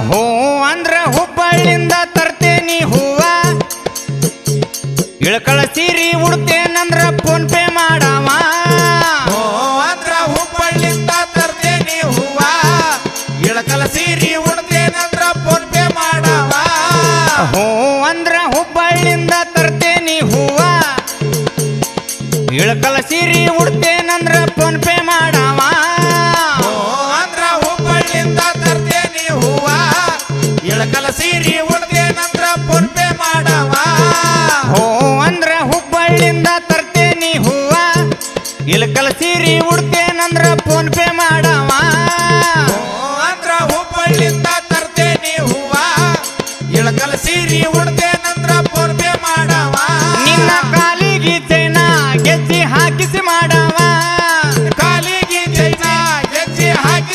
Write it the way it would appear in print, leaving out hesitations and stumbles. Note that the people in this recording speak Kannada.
ಹೋ ಅಂದ್ರ ಹುಬ್ಬಳ್ಳಿಂದ ತರ್ತೇನಿ ಹೂವ ಇಳಕಳ ಸೀರಿ ಉಡ್ತೇನಂದ್ರ ಫೋನ್ ಪೇ ಮಾಡವ ಹೋ ಅಂದ್ರ ಹುಬ್ಬಳ್ಳಿಂದ ತರ್ತೇನಿ ಹೂವ ಇಳಕಲ ಸೀರಿ ಉಡ್ತೇನಂದ್ರ ಫೋನ್ ಪೇ ಮಾಡವ ಹೋ ಅಂದ್ರ ಹುಬ್ಬಳ್ಳಿಂದ ತರ್ತೇನಿ ಹೂವ ಇಳಕಲ ಸೀರಿ ಉಡ್ತೇನಂದ್ರ ಫೋನ್ ಪೇ ಮಾಡವ ಇಳಕಲ ಸೀರಿ ಉಡ್ತೇನಂದ್ರ ಫೋನ್ ಪೇ ಮಾಡವ ಹೋ ಅಂದ್ರ ಹುಬ್ಬಳ್ಳಿಂದ ತರ್ತೇನಿ ಹೂವ ಇಳಕಲ ಸೀರಿ ಉಡ್ತೇನಂದ್ರ